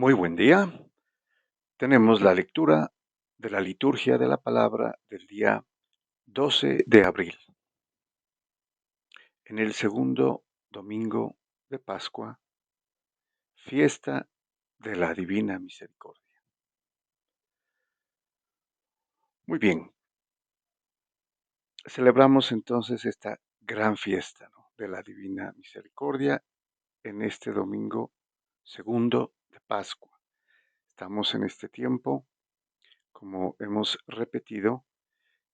Muy buen día. Tenemos la lectura de la liturgia de la palabra del día 12 de abril, en el segundo domingo de Pascua, fiesta de la Divina Misericordia. Muy bien, celebramos entonces esta gran fiesta, ¿no?, de la Divina Misericordia en este domingo segundo de Pascua. Estamos en este tiempo, como hemos repetido,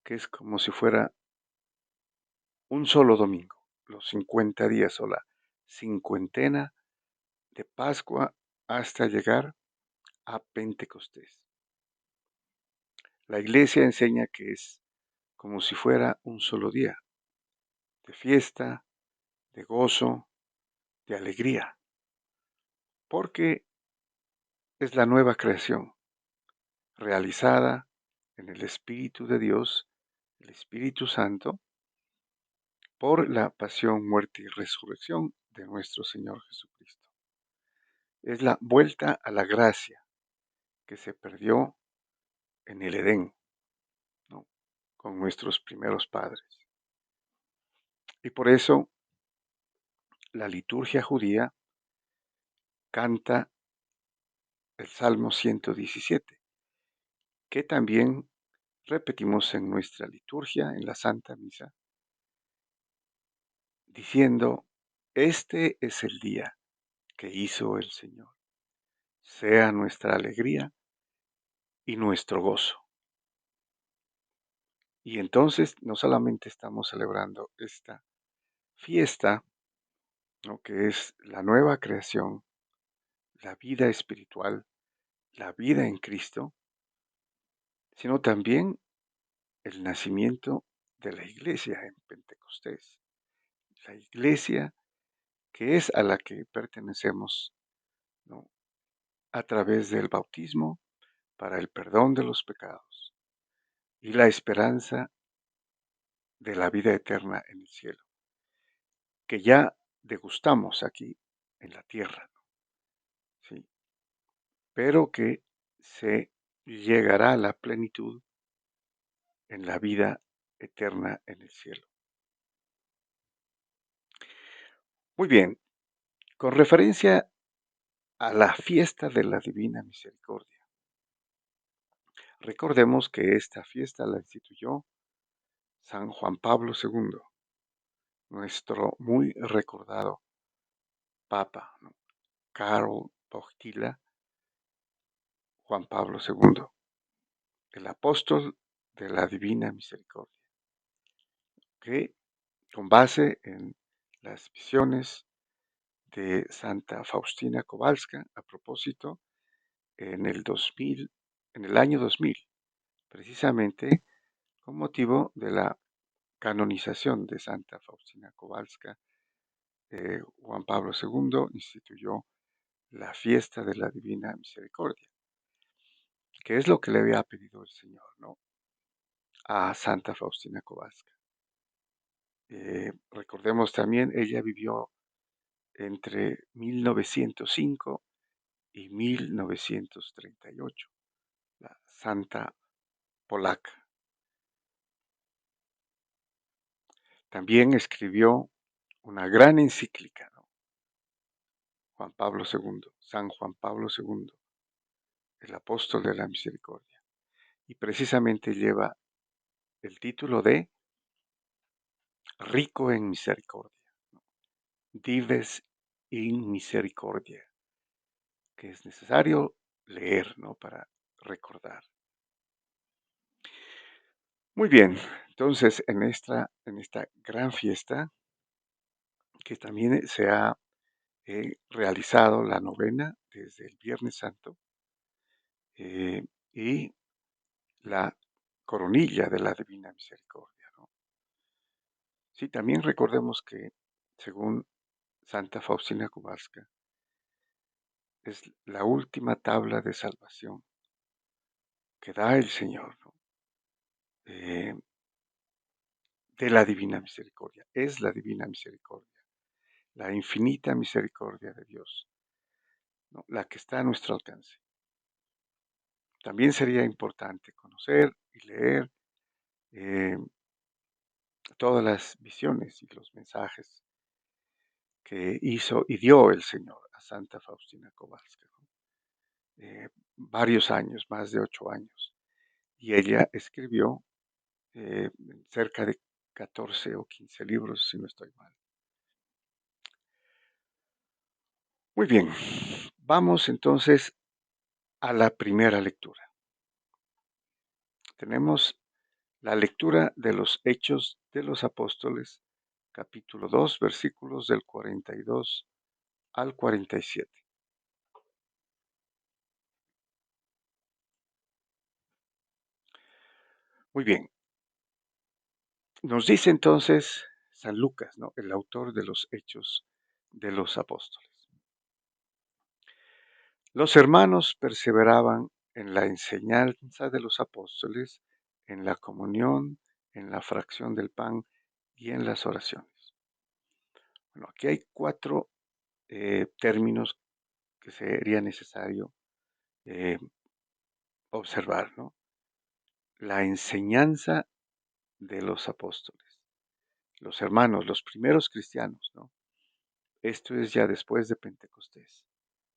que es como si fuera un solo domingo, los 50 días o la cincuentena de Pascua hasta llegar a Pentecostés. La iglesia enseña que es como si fuera un solo día de fiesta, de gozo, de alegría, porque es la nueva creación realizada en el Espíritu de Dios, el Espíritu Santo, por la pasión, muerte y resurrección de nuestro Señor Jesucristo. Es la vuelta a la gracia que se perdió en el Edén, ¿no?, con nuestros primeros padres. Y por eso la liturgia judía canta el Salmo 117, que también repetimos en nuestra liturgia, en la Santa Misa, diciendo: Este es el día que hizo el Señor, sea nuestra alegría y nuestro gozo. Y entonces no solamente estamos celebrando esta fiesta, ¿no?, que es la nueva creación, la vida espiritual, la vida en Cristo, sino también el nacimiento de la iglesia en Pentecostés, la iglesia que es a la que pertenecemos, ¿no?, a través del bautismo para el perdón de los pecados y la esperanza de la vida eterna en el cielo, que ya degustamos aquí en la tierra, ¿sí?, pero que se llegará a la plenitud en la vida eterna en el cielo. Muy bien, con referencia a la fiesta de la Divina Misericordia, recordemos que esta fiesta la instituyó San Juan Pablo II, nuestro muy recordado Papa, ¿no?, Karol Wojtyła, Juan Pablo II, el apóstol de la Divina Misericordia, que con base en las visiones de Santa Faustina Kowalska, a propósito, en el 2000, en el año 2000, precisamente con motivo de la canonización de Santa Faustina Kowalska, Juan Pablo II instituyó la fiesta de la Divina Misericordia, que es lo que le había pedido el Señor, ¿no?, a Santa Faustina Kowalska. Recordemos también, ella vivió entre 1905 y 1938, la santa polaca. También escribió una gran encíclica, ¿no?, Juan Pablo II, San Juan Pablo II, el apóstol de la misericordia, y precisamente lleva el título de Rico en misericordia, Dives in misericordia, que es necesario leer, ¿no?, para recordar. Muy bien, entonces en esta gran fiesta, que también se ha realizado la novena desde el Viernes Santo, y la coronilla de la Divina Misericordia, ¿no? Sí, también recordemos que, según Santa Faustina Kowalska, es la última tabla de salvación que da el Señor, ¿no?, eh, de la Divina Misericordia. Es la Divina Misericordia, la infinita misericordia de Dios, ¿no? La que está a nuestro alcance. También sería importante conocer y leer eh, todas las visiones y los mensajes que hizo y dio el Señor a Santa Faustina Kowalska, ¿no? Varios años, más de 8 años. Y ella escribió cerca de 14 o 15 libros, si no estoy mal. Muy bien, vamos entonces a la primera lectura. Tenemos la lectura de los Hechos de los Apóstoles, capítulo 2, versículos del 42 al 47. Muy bien, nos dice entonces San Lucas, ¿no? El autor de los Hechos de los Apóstoles. Los hermanos perseveraban en la enseñanza de los apóstoles, en la comunión, en la fracción del pan y en las oraciones. Bueno, aquí hay cuatro términos que sería necesario eh, observar, ¿no? La enseñanza de los apóstoles, los hermanos, los primeros cristianos, ¿no? Esto es ya después de Pentecostés.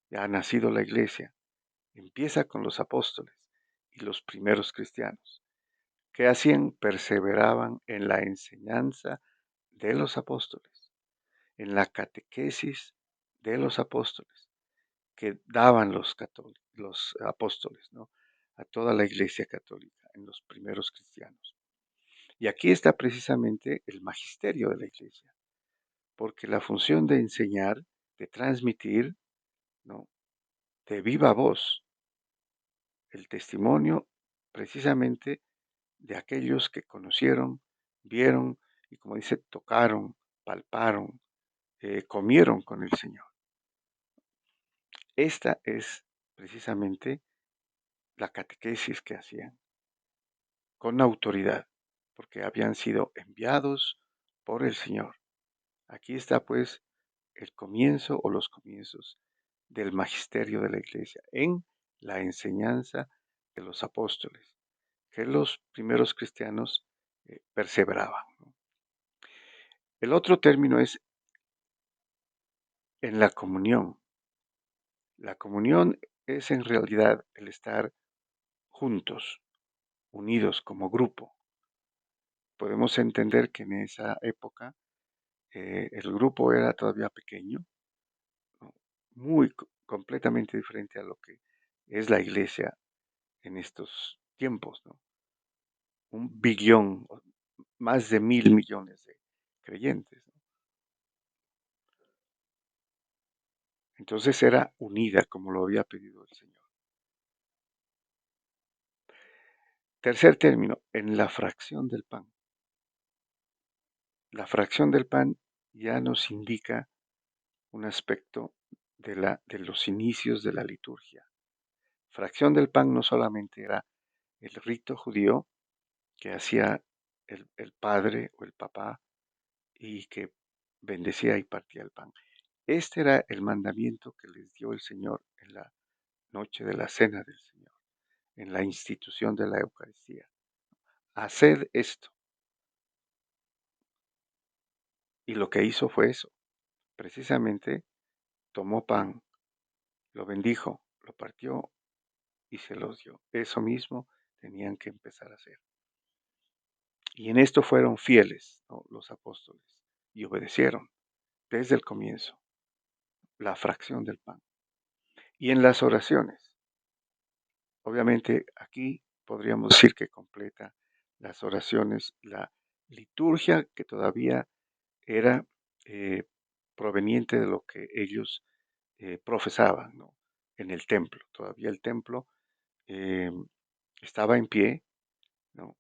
Ya ha nacido la iglesia, empieza con los apóstoles y los primeros cristianos. ¿Qué hacían? Perseveraban en la enseñanza de los apóstoles, en la catequesis de los apóstoles, que daban los apóstoles, ¿no? A toda la iglesia católica, en los primeros cristianos. Y aquí está precisamente el magisterio de la iglesia, porque la función de enseñar, de transmitir, ¿no? De viva voz, el testimonio precisamente de aquellos que conocieron, vieron y, como dice, tocaron, palparon, comieron con el Señor. Esta es precisamente la catequesis que hacían con autoridad, porque habían sido enviados por el Señor. Aquí está pues el comienzo o los comienzos del magisterio de la iglesia en la enseñanza de los apóstoles, que los primeros cristianos perseveraban, ¿no? El otro término es en la comunión. La comunión es en realidad el estar juntos, unidos como grupo. Podemos entender que en esa época el grupo era todavía pequeño, ¿no? Muy completamente diferente a lo que es la iglesia en estos tiempos, ¿no? Un billón, más de 1.000 millones de creyentes, ¿no? Entonces era unida como lo había pedido el Señor. Tercer término, en la fracción del pan. La fracción del pan ya nos indica un aspecto de los inicios de la liturgia. Fracción del pan no solamente era el rito judío que hacía el padre o el papá y que bendecía y partía el pan. Este era el mandamiento que les dio el Señor en la noche de la cena del Señor, en la institución de la Eucaristía. Haced esto. Y lo que hizo fue eso. Precisamente tomó pan, lo bendijo, lo partió y se los dio. Eso mismo tenían que empezar a hacer. Y en esto fueron fieles, ¿no? Los apóstoles y obedecieron desde el comienzo la fracción del pan. Y en las oraciones, obviamente aquí podríamos decir que completa las oraciones, la liturgia que todavía era eh, proveniente de lo que ellos profesaban, ¿no? En el templo. Todavía el templo eh, estaba en pie, ¿no?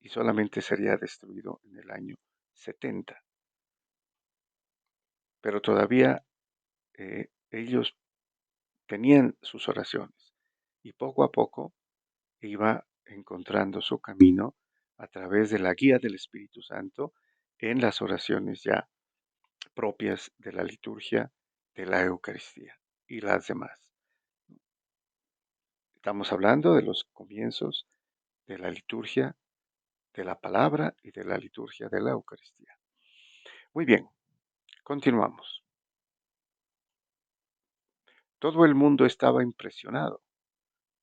Y solamente sería destruido en el año 70. Pero todavía ellos tenían sus oraciones y poco a poco iba encontrando su camino a través de la guía del Espíritu Santo en las oraciones ya propias de la liturgia de la Eucaristía. y las demás. Estamos hablando de los comienzos de la liturgia de la palabra y de la liturgia de la Eucaristía. Muy bien, continuamos. Todo el mundo estaba impresionado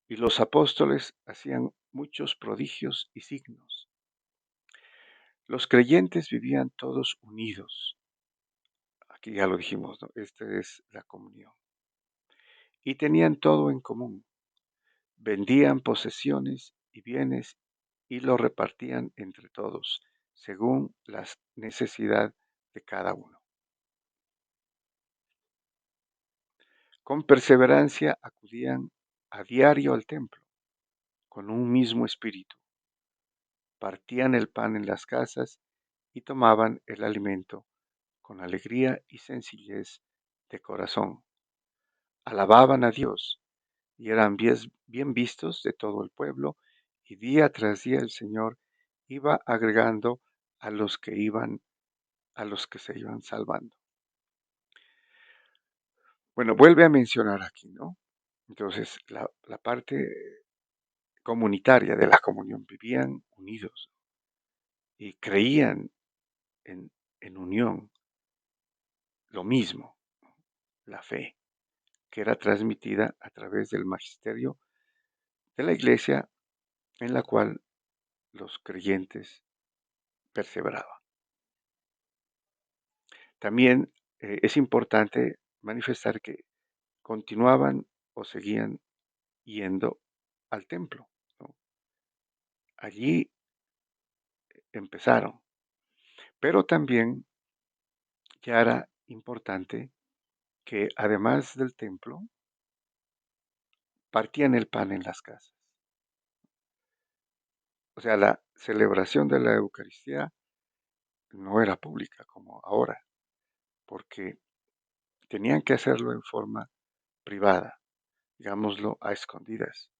y los apóstoles hacían muchos prodigios y signos. Los creyentes vivían todos unidos. Aquí ya lo dijimos, ¿no? Esta es la comunión. Y tenían todo en común. Vendían posesiones y bienes y lo repartían entre todos, según la necesidad de cada uno. Con perseverancia acudían a diario al templo, con un mismo espíritu. Partían el pan en las casas y tomaban el alimento con alegría y sencillez de corazón. Alababan a Dios y eran bien vistos de todo el pueblo, y día tras día el Señor iba agregando a los que a los que se iban salvando. Bueno, vuelve a mencionar aquí, ¿no? Entonces, la parte comunitaria de la comunión, vivían unidos y creían en, en unión, lo mismo, la fe, que era transmitida a través del magisterio de la iglesia en la cual los creyentes perseveraban. También es importante manifestar que continuaban o seguían yendo al templo, ¿no? Allí empezaron, pero también ya era importante que además del templo, partían el pan en las casas. O sea, la celebración de la Eucaristía no era pública como ahora, porque tenían que hacerlo en forma privada, digámoslo a escondidas,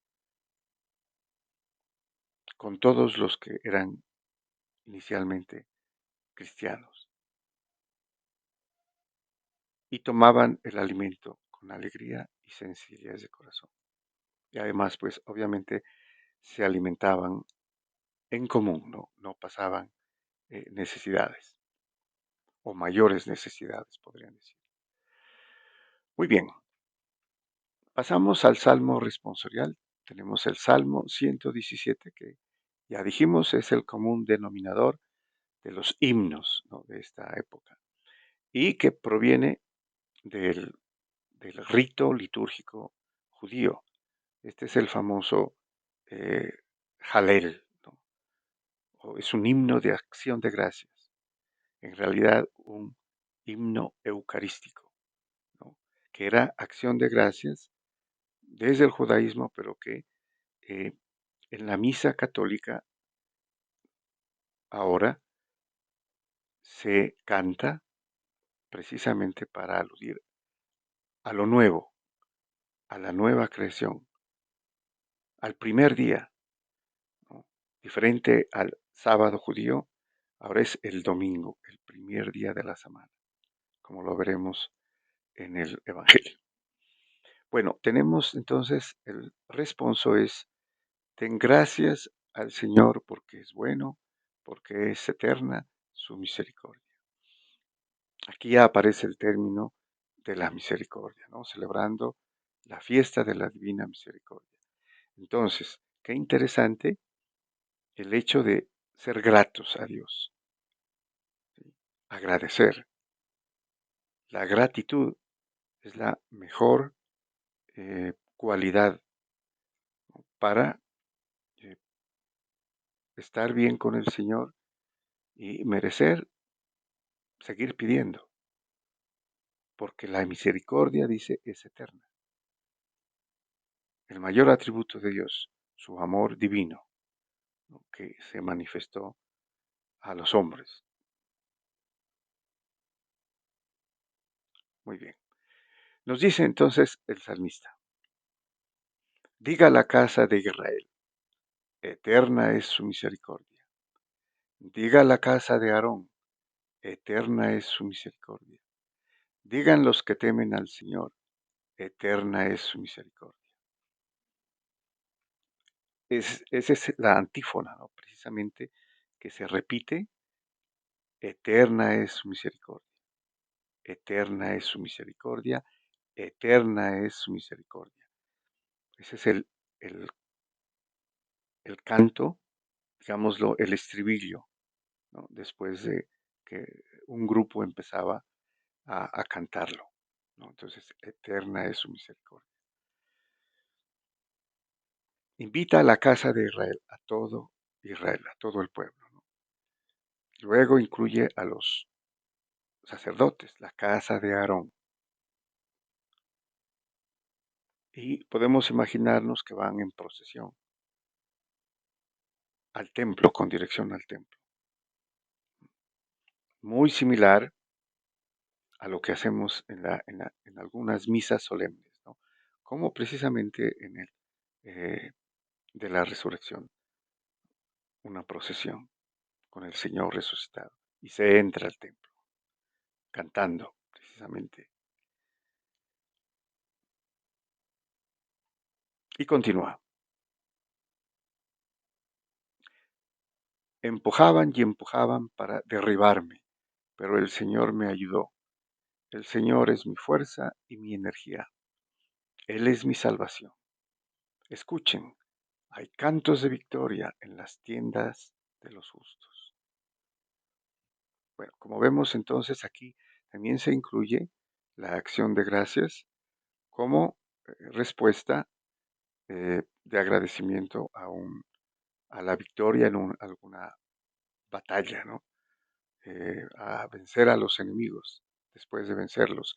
con todos los que eran inicialmente cristianos, y tomaban el alimento con alegría y sencillez de corazón. Y además, pues obviamente se alimentaban en común, no pasaban necesidades o mayores necesidades, podrían decir. Muy bien, pasamos al Salmo responsorial. Tenemos el Salmo 117, que ya dijimos es el común denominador de los himnos, ¿no?, de esta época, y que proviene del, del rito litúrgico judío. Este es el famoso eh, Halel, ¿no? O es un himno de acción de gracias, en realidad un himno eucarístico, ¿no?, que era acción de gracias desde el judaísmo, pero que eh, en la misa católica ahora se canta precisamente para aludir a lo nuevo, a la nueva creación, al primer día, ¿no? Diferente al sábado judío, ahora es el domingo, el primer día de la semana, como lo veremos en el Evangelio. Bueno, tenemos entonces el responso es: ten gracias al Señor porque es bueno, porque es eterna su misericordia. Aquí ya aparece el término de la misericordia, ¿no? Celebrando la fiesta de la divina misericordia. Entonces, qué interesante el hecho de ser gratos a Dios, ¿sí? Agradecer. La gratitud es la mejor cualidad, ¿no?, para eh, estar bien con el Señor y merecer seguir pidiendo, porque la misericordia, dice, es eterna. El mayor atributo de Dios, su amor divino, ¿no?, que se manifestó a los hombres. Muy bien. Nos dice entonces el salmista: diga la casa de Israel, eterna es su misericordia. Diga la casa de Aarón, eterna es su misericordia. Digan los que temen al Señor, eterna es su misericordia. Esa es la antífona, ¿no? Precisamente que se repite, eterna es su misericordia, eterna es su misericordia, eterna es su misericordia. Ese es el, el canto, digámoslo, el estribillo, ¿no? Después de que un grupo empezaba a cantarlo, ¿no? Entonces, eterna es su misericordia. Invita a la casa de Israel, a todo el pueblo, ¿no? Luego incluye a los sacerdotes, la casa de Aarón. Y podemos imaginarnos que van en procesión al templo, con dirección al templo. Muy similar a lo que hacemos en algunas misas solemnes, ¿no? Como precisamente en el de la resurrección, una procesión con el Señor resucitado. Y se entra al templo cantando, precisamente. Y continúa. Empujaban y empujaban para derribarme, pero el Señor me ayudó. El Señor es mi fuerza y mi energía. Él es mi salvación. Escuchen, hay cantos de victoria en las tiendas de los justos. Bueno, como vemos entonces aquí también se incluye la acción de gracias como respuesta de agradecimiento a la victoria en alguna batalla, ¿no? A vencer a los enemigos después de vencerlos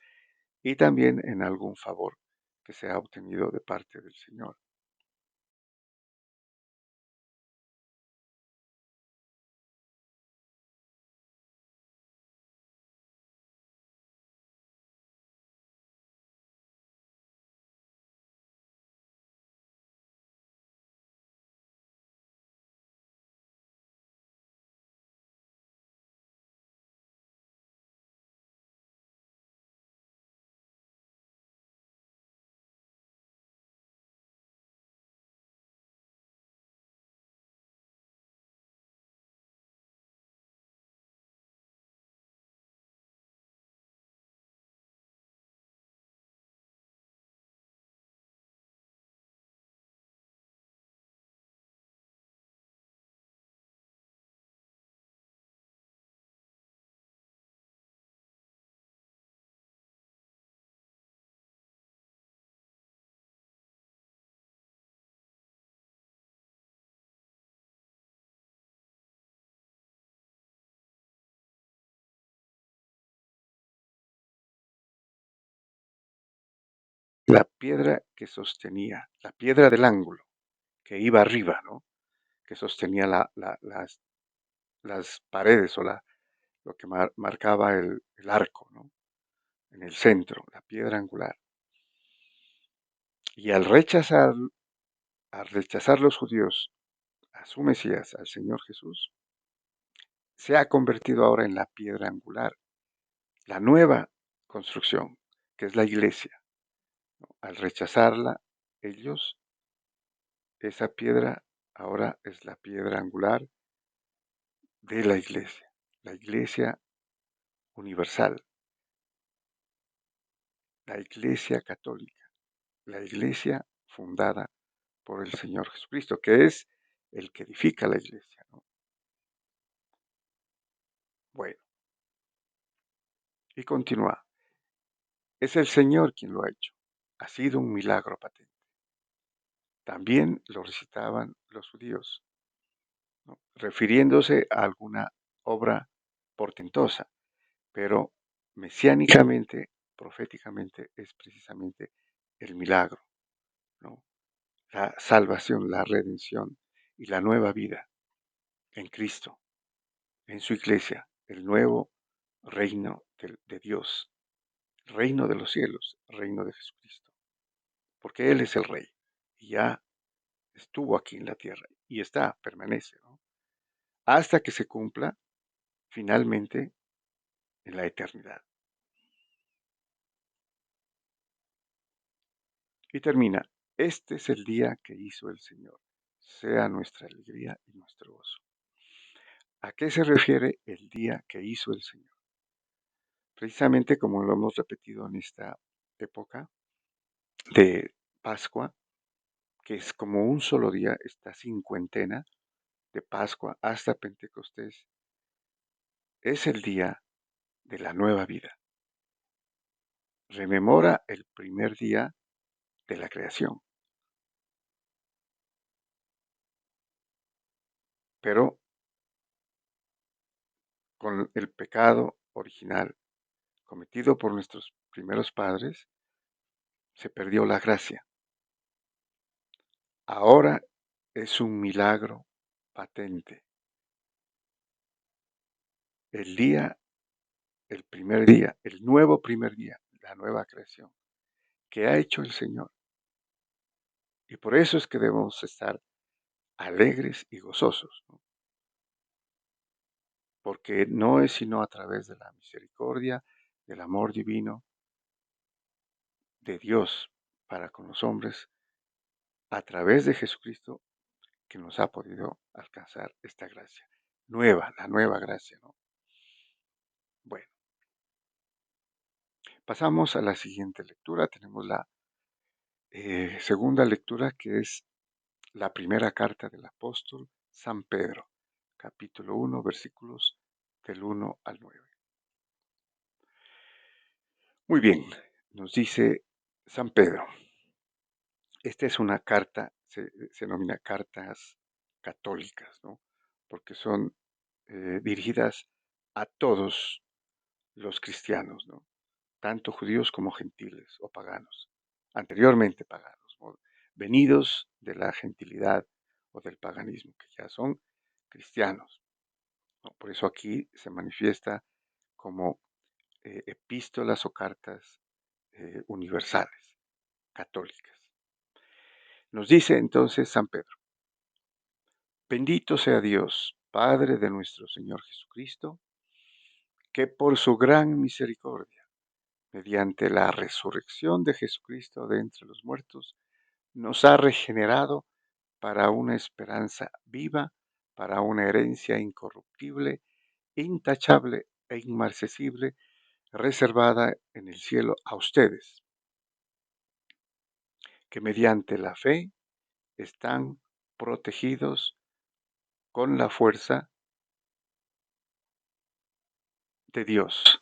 y también en algún favor que se ha obtenido de parte del Señor. La piedra que sostenía, la piedra del ángulo que iba arriba, ¿no? Que sostenía las paredes o lo que marcaba el arco, ¿no? En el centro, la piedra angular. Y al rechazar los judíos a su Mesías, al Señor Jesús, se ha convertido ahora en la piedra angular, la nueva construcción, que es la iglesia. Al rechazarla, ellos, esa piedra ahora es la piedra angular de la iglesia universal, la iglesia católica, la iglesia fundada por el Señor Jesucristo, que es el que edifica la iglesia, ¿no? Bueno, y continúa. Es el Señor quien lo ha hecho. Ha sido un milagro patente. También lo recitaban los judíos, ¿no? Refiriéndose a alguna obra portentosa, pero mesiánicamente, proféticamente, es precisamente el milagro, ¿no? La salvación, la redención y la nueva vida en Cristo, en su iglesia, el nuevo reino de Dios, reino de los cielos, reino de Jesucristo, porque Él es el rey y ya estuvo aquí en la tierra y está, permanece, ¿no? Hasta que se cumpla finalmente en la eternidad. Y termina, este es el día que hizo el Señor, sea nuestra alegría y nuestro gozo. ¿A qué se refiere el día que hizo el Señor? Precisamente como lo hemos repetido en esta época de Pascua, que es como un solo día, esta cincuentena de Pascua hasta Pentecostés, es el día de la nueva vida. Rememora el primer día de la creación, pero con el pecado original cometido por nuestros primeros padres, se perdió la gracia. Ahora es un milagro patente. El día, el primer día, el nuevo primer día, la nueva creación que ha hecho el Señor. Y por eso es que debemos estar alegres y gozosos, ¿no? Porque no es sino a través de la misericordia, del amor divino de Dios para con los hombres, a través de Jesucristo, que nos ha podido alcanzar esta gracia nueva, la nueva gracia, ¿no? Bueno, pasamos a la siguiente lectura. Tenemos la segunda lectura, que es la primera carta del apóstol San Pedro, capítulo 1, versículos del 1 al 9. Muy bien, nos dice San Pedro. Esta es una carta, se denomina cartas católicas, ¿no? Porque son dirigidas a todos los cristianos, ¿no? Tanto judíos como gentiles o paganos, anteriormente paganos, ¿no? Venidos de la gentilidad o del paganismo, que ya son cristianos, ¿no? Por eso aquí se manifiesta como epístolas o cartas universales, católicas. Nos dice entonces San Pedro, bendito sea Dios, Padre de nuestro Señor Jesucristo, que por su gran misericordia, mediante la resurrección de Jesucristo de entre los muertos, nos ha regenerado para una esperanza viva, para una herencia incorruptible, intachable e inmarcesible, reservada en el cielo a ustedes, que mediante la fe están protegidos con la fuerza de Dios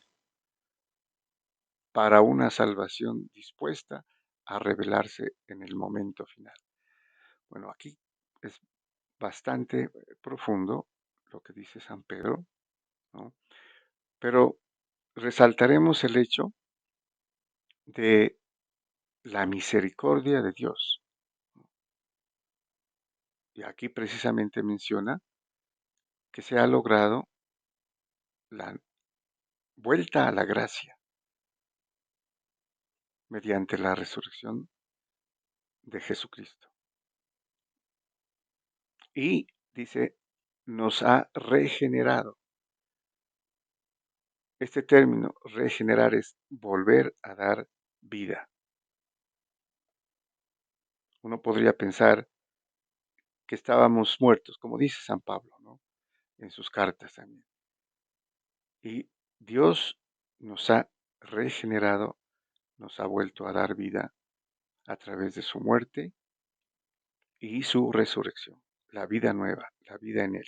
para una salvación dispuesta a revelarse en el momento final. Bueno, aquí es bastante profundo lo que dice San Pedro, ¿no? Pero resaltaremos el hecho de la misericordia de Dios. Y aquí precisamente menciona que se ha logrado la vuelta a la gracia mediante la resurrección de Jesucristo. Y dice, nos ha regenerado. Este término, regenerar, es volver a dar vida. Uno podría pensar que estábamos muertos, como dice San Pablo, ¿no? En sus cartas también. Y Dios nos ha regenerado, nos ha vuelto a dar vida a través de su muerte y su resurrección, la vida nueva, la vida en Él,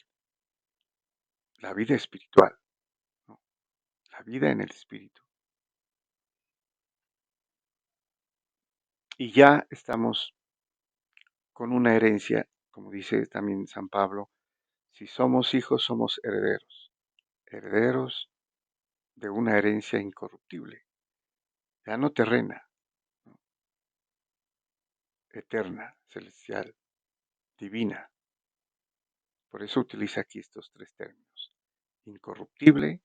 la vida espiritual, ¿no? La vida en el Espíritu. Y ya estamos con una herencia, como dice también San Pablo, si somos hijos, somos herederos, herederos de una herencia incorruptible, ya no terrena, ¿no? Eterna, celestial, divina. Por eso utiliza aquí estos tres términos. Incorruptible,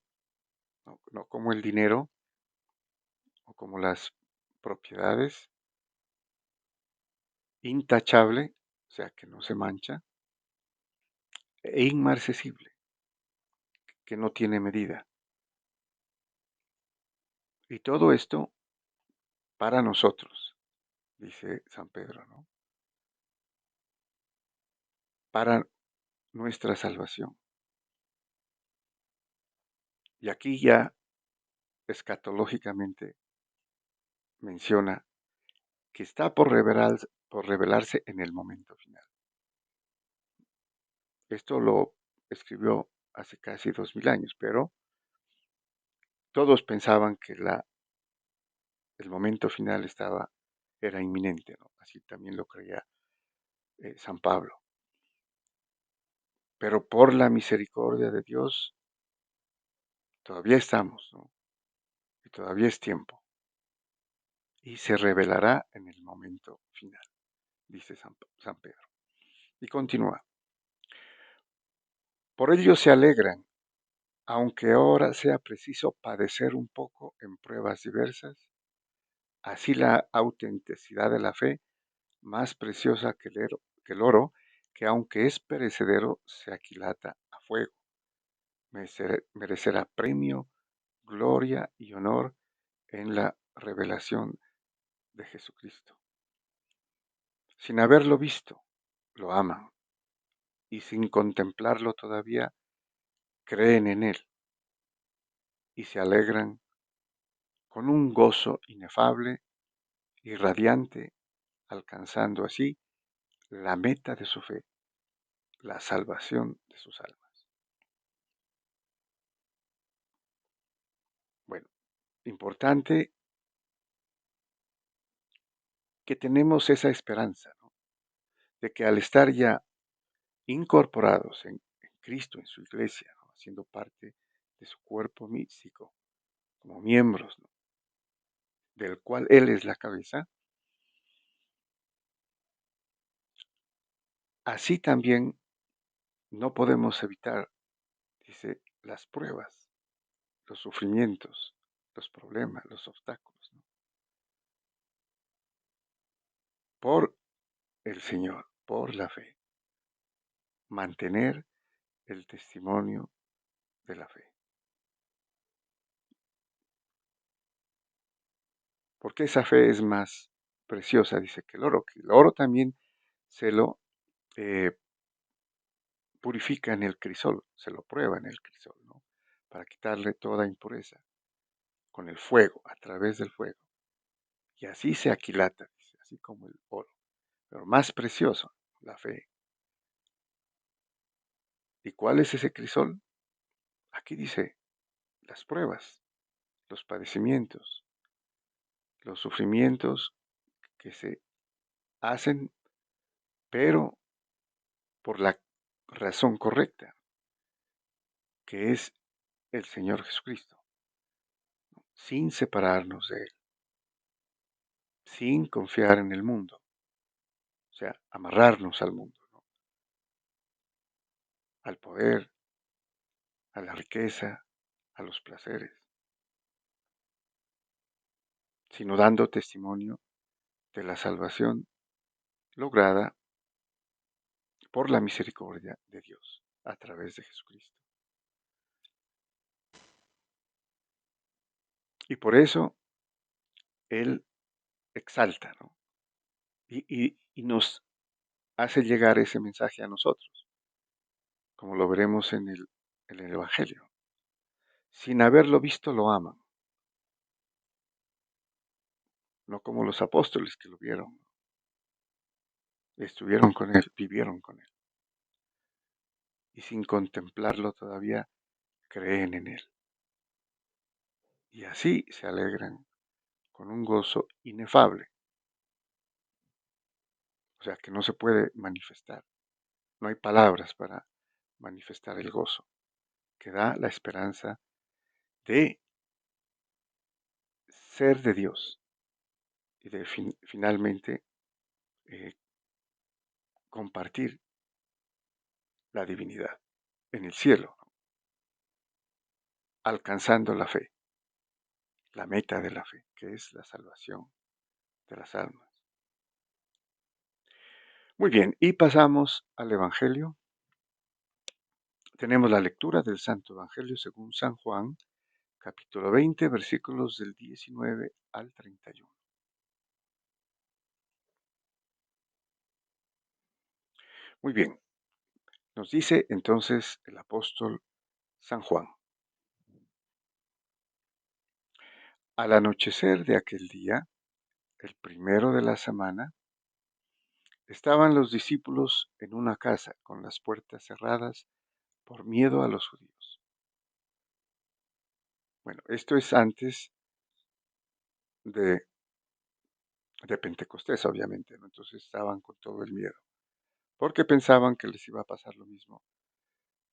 no como el dinero o como las propiedades. Intachable, o sea, que no se mancha. E inmarcesible, que no tiene medida. Y todo esto para nosotros, dice San Pedro, ¿no? Para nuestra salvación. Y aquí ya escatológicamente menciona que está por revelarse en el momento final. Esto lo escribió hace casi 2000 años, pero todos pensaban que el momento final era inminente, ¿no? Así también lo creía San Pablo. Pero por la misericordia de Dios, todavía estamos, ¿no? Y todavía es tiempo. Y se revelará en el momento final, dice San Pedro. Y continúa. Por ello se alegran, aunque ahora sea preciso padecer un poco en pruebas diversas, así la autenticidad de la fe, más preciosa que el oro, que aunque es perecedero, se aquilata a fuego, merecerá premio, gloria y honor en la revelación de Jesucristo. Sin haberlo visto, lo aman, y sin contemplarlo todavía, creen en él y se alegran con un gozo inefable y radiante, alcanzando así la meta de su fe, la salvación de sus almas. Bueno, importante que tenemos esa esperanza, ¿no? De que al estar ya incorporados en Cristo, en su iglesia, ¿no? Siendo parte de su cuerpo místico, como miembros, ¿no? Del cual Él es la cabeza, así también no podemos evitar, dice, las pruebas, los sufrimientos, los problemas, los obstáculos, ¿no? Por el Señor, por la fe, mantener el testimonio de la fe. Porque esa fe es más preciosa, dice, que el oro también se lo eh, purifica en el crisol, se lo prueba en el crisol, ¿no? Para quitarle toda impureza, con el fuego, a través del fuego. Y así se aquilata, dice, así como el oro. Pero más precioso, la fe. ¿Y cuál es ese crisol? Aquí dice, las pruebas, los padecimientos, los sufrimientos que se hacen, pero por la razón correcta, que es el Señor Jesucristo, sin separarnos de Él, sin confiar en el mundo, o sea, amarrarnos al mundo, ¿no? Al poder, a la riqueza, a los placeres, sino dando testimonio de la salvación lograda por la misericordia de Dios a través de Jesucristo. Y por eso Él exalta, ¿no? Y nos hace llegar ese mensaje a nosotros, como lo veremos en el Evangelio. Sin haberlo visto, lo aman, no como los apóstoles que lo vieron, estuvieron con Él, vivieron con Él, y sin contemplarlo todavía, creen en Él. Y así se alegran con un gozo inefable, o sea que no se puede manifestar, no hay palabras para manifestar el gozo que da la esperanza de ser de Dios y de finalmente eh, compartir la divinidad en el cielo, ¿no? Alcanzando la fe, la meta de la fe, que es la salvación de las almas. Muy bien, y pasamos al Evangelio. Tenemos la lectura del Santo Evangelio según San Juan, capítulo 20, versículos del 19 al 31. Muy bien, nos dice entonces el apóstol San Juan: al anochecer de aquel día, el primero de la semana, estaban los discípulos en una casa con las puertas cerradas por miedo a los judíos. Bueno, esto es antes de, de Pentecostés, obviamente, ¿no? Entonces estaban con todo el miedo, porque pensaban que les iba a pasar lo mismo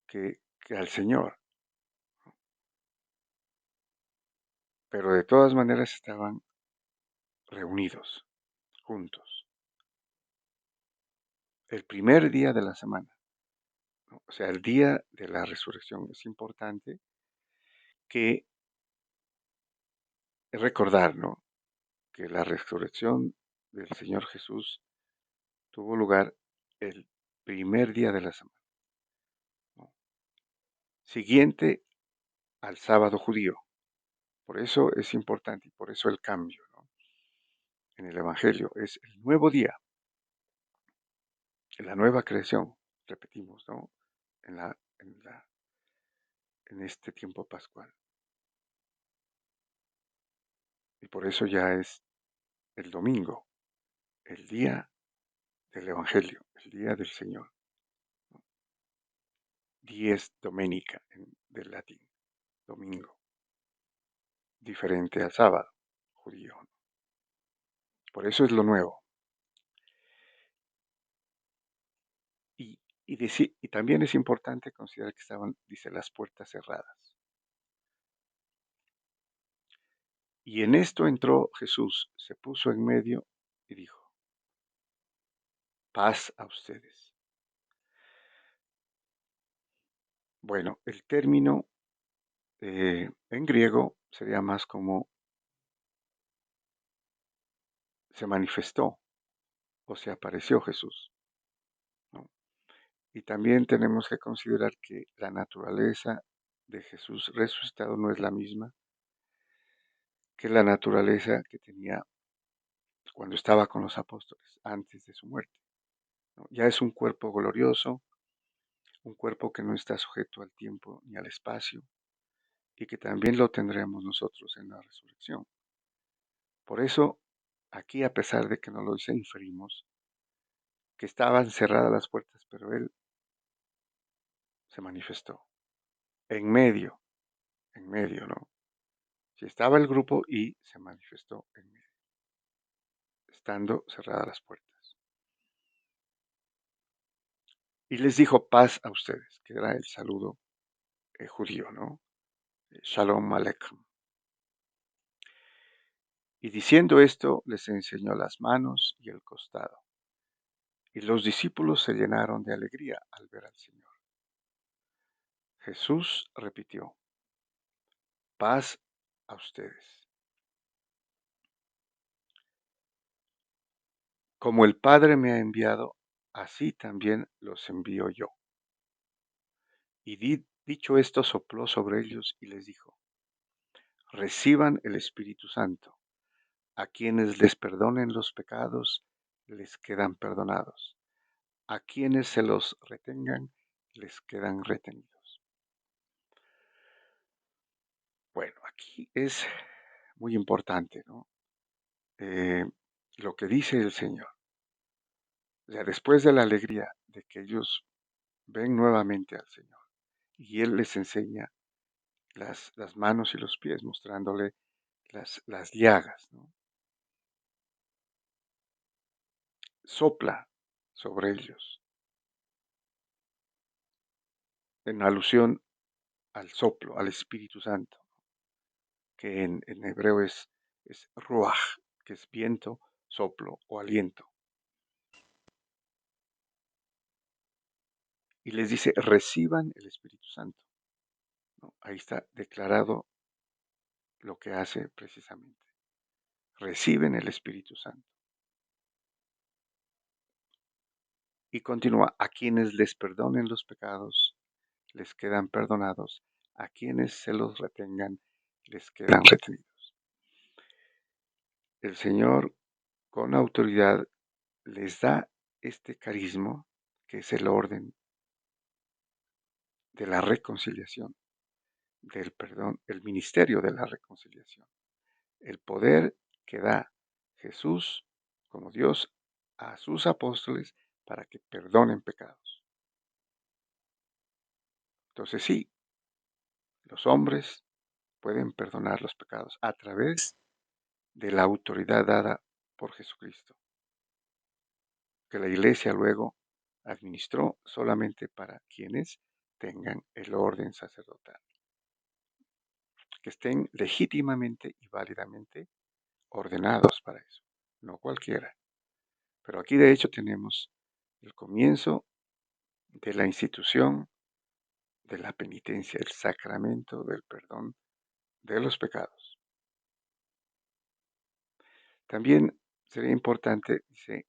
que al Señor, pero de todas maneras estaban reunidos, juntos, el primer día de la semana, ¿no? O sea, el día de la resurrección. Es importante que recordar, ¿no?, que la resurrección del Señor Jesús tuvo lugar el primer día de la semana, ¿no?, siguiente al sábado judío. Por eso es importante y por eso el cambio, ¿no?, en el Evangelio. Es el nuevo día, la nueva creación, repetimos, ¿no?, en, la, en este tiempo pascual. Y por eso ya es el domingo, el día del Evangelio, el día del Señor, ¿no? Dies Domenica, del latín, domingo, diferente al sábado judío, ¿no? Por eso es lo nuevo. Y también es importante considerar que estaban, dice, las puertas cerradas. Y en esto entró Jesús, se puso en medio y dijo: paz a ustedes. Bueno, el término en griego sería más como se manifestó o se apareció Jesús, ¿no? Y también tenemos que considerar que la naturaleza de Jesús resucitado no es la misma que la naturaleza que tenía cuando estaba con los apóstoles antes de su muerte, ¿no? Ya es un cuerpo glorioso, un cuerpo que no está sujeto al tiempo ni al espacio y que también lo tendremos nosotros en la resurrección. Por eso, aquí, a pesar de que no lo dice, inferimos que estaban cerradas las puertas, pero Él se manifestó en medio, ¿no? Si estaba el grupo y se manifestó en medio, estando cerradas las puertas. Y les dijo paz a ustedes, que era el saludo judío, ¿no? Shalom Aleichem. Y diciendo esto, les enseñó las manos y el costado. Y los discípulos se llenaron de alegría al ver al Señor. Jesús repitió: paz a ustedes. Como el Padre me ha enviado, así también los envío yo. Y dicho esto, sopló sobre ellos y les dijo: reciban el Espíritu Santo. A quienes les perdonen los pecados, les quedan perdonados. A quienes se los retengan, les quedan retenidos. Bueno, aquí es muy importante, ¿no? Eh, lo que dice el Señor. O sea, después de la alegría de que ellos ven nuevamente al Señor y Él les enseña las manos y los pies, mostrándole las llagas, ¿no? Sopla sobre ellos, en alusión al soplo, al Espíritu Santo, que en hebreo es ruach, que es viento, soplo o aliento. Y les dice, reciban el Espíritu Santo, ¿no? Ahí está declarado lo que hace precisamente. Reciben el Espíritu Santo. Y continúa, a quienes les perdonen los pecados, les quedan perdonados. A quienes se los retengan, les quedan retenidos. El Señor, con autoridad, les da este carisma, que es el orden de la reconciliación, del perdón, el ministerio de la reconciliación, el poder que da Jesús como Dios a sus apóstoles para que perdonen pecados. Entonces sí, los hombres pueden perdonar los pecados a través de la autoridad dada por Jesucristo, que la iglesia luego administró solamente para quienes tengan el orden sacerdotal, que estén legítimamente y válidamente ordenados para eso, no cualquiera. Pero aquí de hecho tenemos el comienzo de la institución de la penitencia, el sacramento del perdón de los pecados. También sería importante, dice,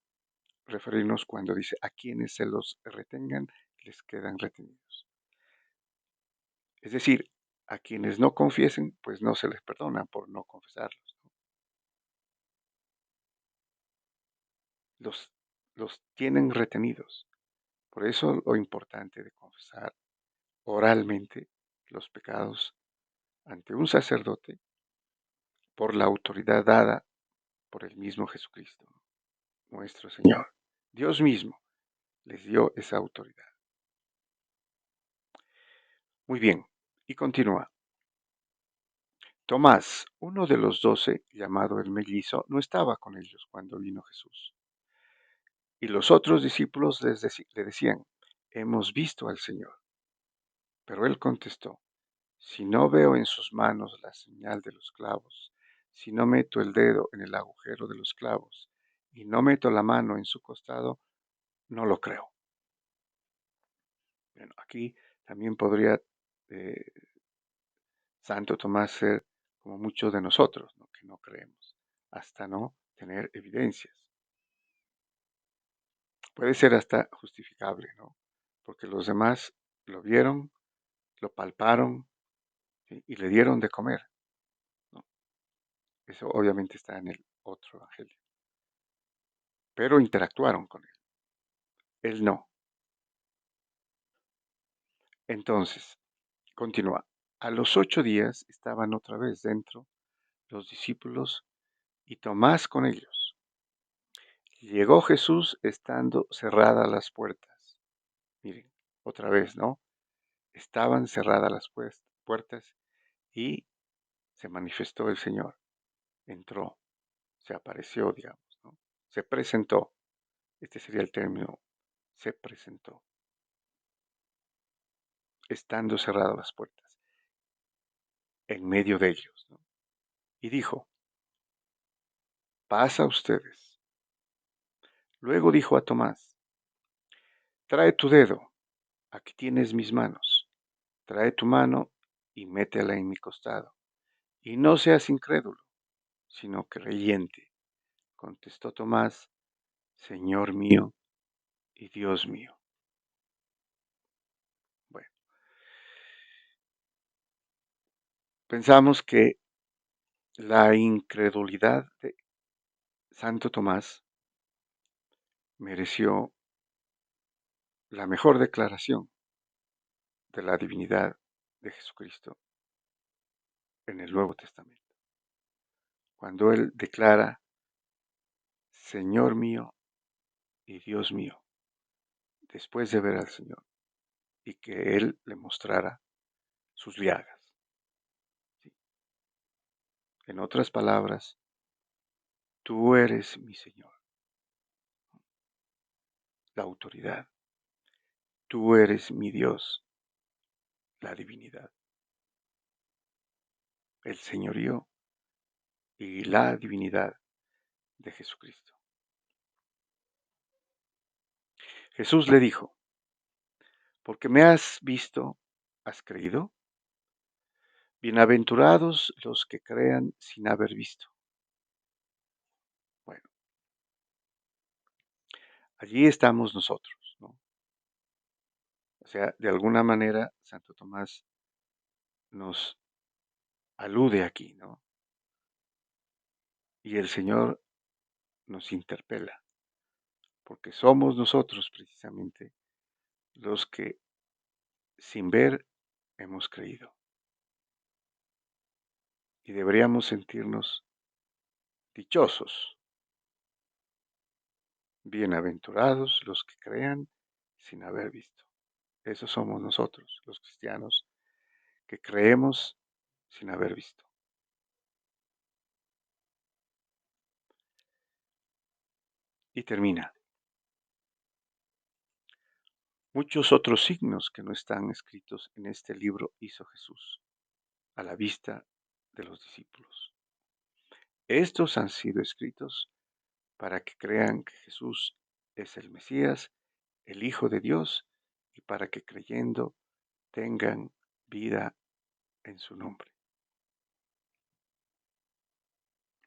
referirnos cuando dice a quienes se los retengan, les quedan retenidos. Es decir, a quienes no confiesen, pues no se les perdona por no confesarlos, ¿no? Los, los tienen retenidos. Por eso lo importante de confesar oralmente los pecados ante un sacerdote por la autoridad dada por el mismo Jesucristo, ¿no? Nuestro Señor. Dios mismo les dio esa autoridad. Muy bien, y continúa. Tomás, uno de los 12, llamado el mellizo, no estaba con ellos cuando vino Jesús. Y los otros discípulos le decían, hemos visto al Señor. Pero él contestó, si no veo en sus manos la señal de los clavos, si no meto el dedo en el agujero de los clavos y no meto la mano en su costado, no lo creo. Bueno, aquí también podría eh, Santo Tomás ser como muchos de nosotros, ¿no? Que no creemos, hasta no tener evidencias. Puede ser hasta justificable, ¿no? Porque los demás lo vieron, lo palparon, ¿sí? Y le dieron de comer, ¿no? Eso obviamente está en el otro evangelio. Pero interactuaron con él. Él no. Entonces, continúa. A los 8 días estaban otra vez dentro los discípulos y Tomás con ellos. Llegó Jesús estando cerradas las puertas. Miren, otra vez, ¿no? Estaban cerradas las puertas y se manifestó el Señor. Entró, se apareció, digamos, ¿no? Se presentó. Este sería el término. Se presentó, estando cerradas las puertas, en medio de ellos, ¿no? Y dijo, paz a ustedes. Luego dijo a Tomás, trae tu dedo, aquí tienes mis manos. Trae tu mano y métela en mi costado. Y no seas incrédulo, sino creyente. Contestó Tomás, Señor mío y Dios mío. Bueno, pensamos que la incredulidad de Santo Tomás mereció la mejor declaración de la divinidad de Jesucristo en el Nuevo Testamento. Cuando él declara, Señor mío y Dios mío, después de ver al Señor y que él le mostrara sus llagas. ¿Sí? En otras palabras, tú eres mi Señor, la autoridad. Tú eres mi Dios, la divinidad, el señorío y la divinidad de Jesucristo. Jesús le dijo, porque me has visto, has creído. Bienaventurados los que crean sin haber visto. Bueno, allí estamos nosotros, ¿no? O sea, de alguna manera, Santo Tomás nos alude aquí, ¿no? Y el Señor nos interpela, porque somos nosotros precisamente los que sin ver hemos creído. Y deberíamos sentirnos dichosos, bienaventurados los que crean sin haber visto. Esos somos nosotros, los cristianos, que creemos sin haber visto. Y termina. Muchos otros signos que no están escritos en este libro hizo Jesús a la vista de los discípulos. Estos han sido escritos para que crean que Jesús es el Mesías, el Hijo de Dios, y para que creyendo tengan vida en su nombre.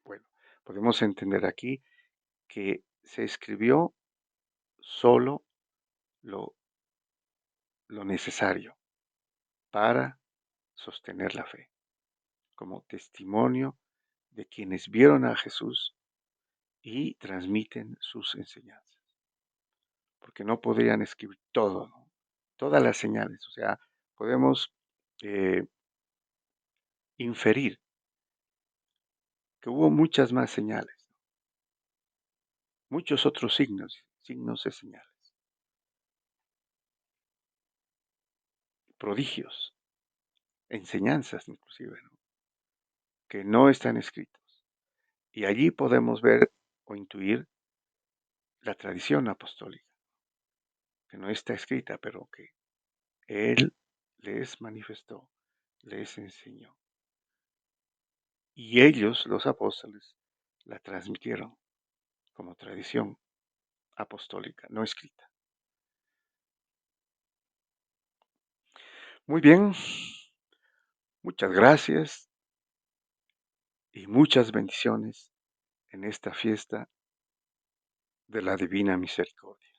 Bueno, podemos entender aquí que se escribió solo lo, lo necesario para sostener la fe, como testimonio de quienes vieron a Jesús y transmiten sus enseñanzas, porque no podrían escribir todo, ¿no? Todas las señales, o sea, podemos eh, inferir que hubo muchas más señales, muchos otros signos de señales, prodigios, enseñanzas inclusive, ¿no? Que no están escritos. Y allí podemos ver o intuir la tradición apostólica, que no está escrita, pero que Él les manifestó, les enseñó. Y ellos, los apóstoles, la transmitieron como tradición apostólica, no escrita. Muy bien, muchas gracias y muchas bendiciones en esta fiesta de la Divina Misericordia.